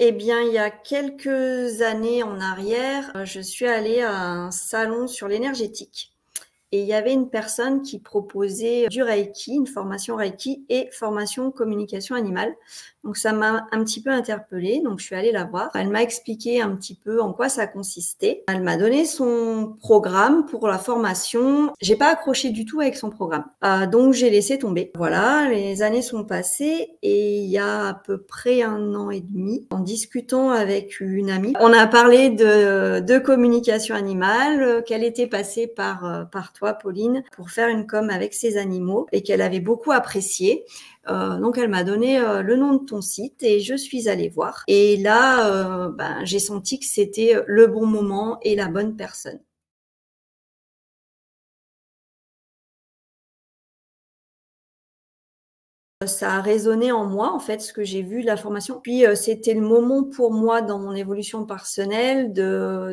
Eh bien, il y a quelques années en arrière, je suis allée à un salon sur l'énergétique et il y avait une personne qui proposait du Reiki, une formation Reiki et formation communication animale. Donc ça m'a un petit peu interpellée, donc je suis allée la voir. Elle m'a expliqué un petit peu en quoi ça consistait. Elle m'a donné son programme pour la formation. J'ai pas accroché du tout avec son programme. Donc j'ai laissé tomber. Voilà, les années sont passées et il y a à peu près 1 an et demi, en discutant avec une amie, on a parlé de communication animale, qu'elle était passée par toi, Pauline, pour faire une com avec ses animaux et qu'elle avait beaucoup apprécié. Donc elle m'a donné le nom de ton site et je suis allée voir. Et là, j'ai senti que c'était le bon moment et la bonne personne. Ça a résonné en moi, en fait, ce que j'ai vu de la formation. Puis, c'était le moment pour moi dans mon évolution personnelle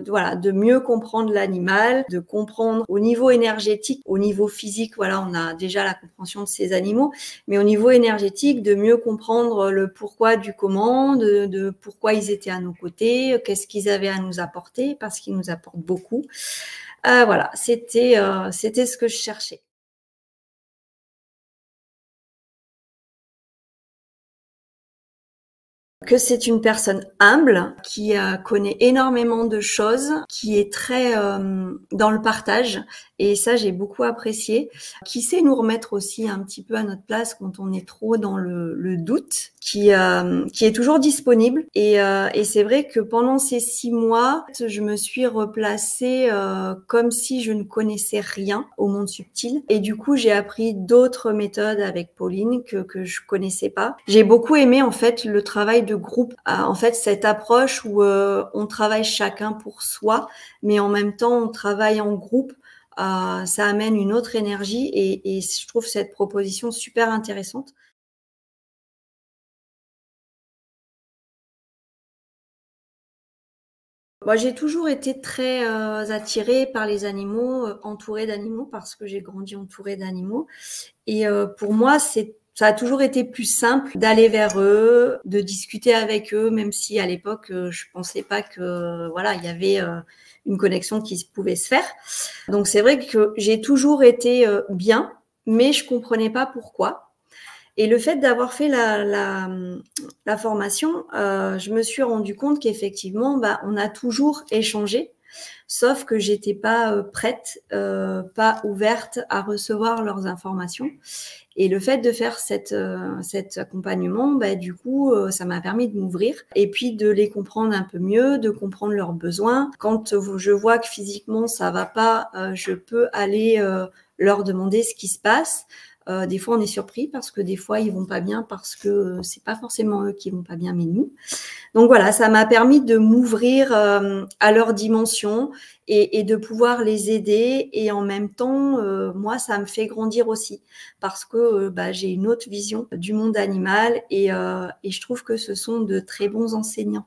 voilà, de mieux comprendre l'animal, de comprendre au niveau énergétique, au niveau physique, voilà, on a déjà la compréhension de ces animaux, mais au niveau énergétique, de mieux comprendre le pourquoi du comment, de pourquoi ils étaient à nos côtés, qu'est-ce qu'ils avaient à nous apporter, parce qu'ils nous apportent beaucoup. Voilà, c'était ce que je cherchais. Que c'est une personne humble, qui connaît énormément de choses, qui est très dans le partage, et ça j'ai beaucoup apprécié, qui sait nous remettre aussi un petit peu à notre place quand on est trop dans le doute, qui est toujours disponible. Et c'est vrai que pendant ces 6 mois, je me suis replacée comme si je ne connaissais rien au monde subtil, et du coup j'ai appris d'autres méthodes avec Pauline que je connaissais pas. J'ai beaucoup aimé en fait le travail de groupe, en fait cette approche où on travaille chacun pour soi, mais en même temps on travaille en groupe. Ça amène une autre énergie et je trouve cette proposition super intéressante. Moi, j'ai toujours été très attirée par les animaux, entourée d'animaux, parce que j'ai grandi entourée d'animaux. Et pour moi, ça a toujours été plus simple d'aller vers eux, de discuter avec eux, même si à l'époque, je pensais pas que voilà, il y avait une connexion qui pouvait se faire. Donc c'est vrai que j'ai toujours été bien, mais je comprenais pas pourquoi. Et le fait d'avoir fait la formation, je me suis rendu compte qu'effectivement, on a toujours échangé, sauf que j'étais pas prête, pas ouverte à recevoir leurs informations. Et le fait de faire cet accompagnement, du coup, ça m'a permis de m'ouvrir et puis de les comprendre un peu mieux, de comprendre leurs besoins. Quand je vois que physiquement ça va pas, je peux aller leur demander ce qui se passe. Des fois, on est surpris parce que des fois, ils vont pas bien parce que c'est pas forcément eux qui vont pas bien, mais nous. Donc voilà, ça m'a permis de m'ouvrir à leur dimension et de pouvoir les aider. Et en même temps, moi, ça me fait grandir aussi parce que j'ai une autre vision du monde animal et je trouve que ce sont de très bons enseignants.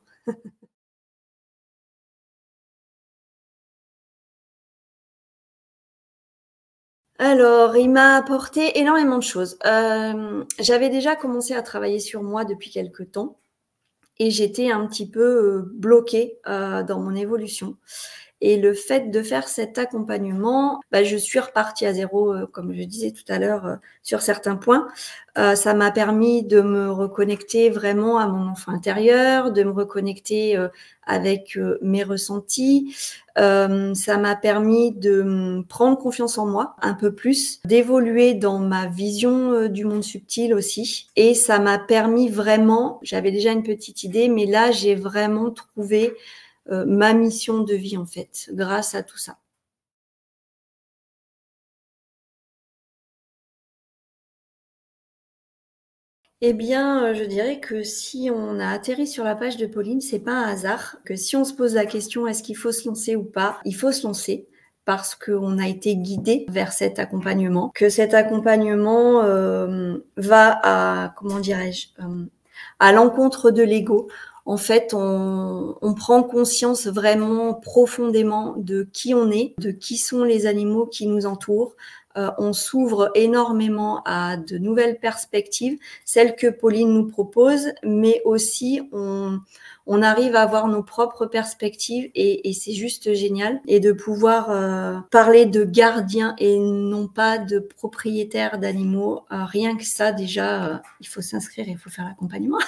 Alors, il m'a apporté énormément de choses. J'avais déjà commencé à travailler sur moi depuis quelque temps et j'étais un petit peu bloquée dans mon évolution. Et le fait de faire cet accompagnement, je suis repartie à zéro, comme je disais tout à l'heure, sur certains points. Ça m'a permis de me reconnecter vraiment à mon enfant intérieur, de me reconnecter avec mes ressentis. Ça m'a permis de prendre confiance en moi un peu plus, d'évoluer dans ma vision du monde subtil aussi. Et ça m'a permis vraiment, j'avais déjà une petite idée, mais là, j'ai vraiment trouvé ma mission de vie en fait, grâce à tout ça. Eh bien, je dirais que si on a atterri sur la page de Pauline, c'est pas un hasard, que si on se pose la question: «Est-ce qu'il faut se lancer ou pas?» Il faut se lancer parce qu'on a été guidé vers cet accompagnement, que cet accompagnement, va à comment dirais-je? À l'encontre de l'ego. En fait, on prend conscience vraiment profondément de qui on est, de qui sont les animaux qui nous entourent, on s'ouvre énormément à de nouvelles perspectives, celles que Pauline nous propose, mais aussi on arrive à avoir nos propres perspectives et c'est juste génial. Et de pouvoir parler de gardiens et non pas de propriétaires d'animaux, rien que ça déjà, il faut s'inscrire, il faut faire l'accompagnement.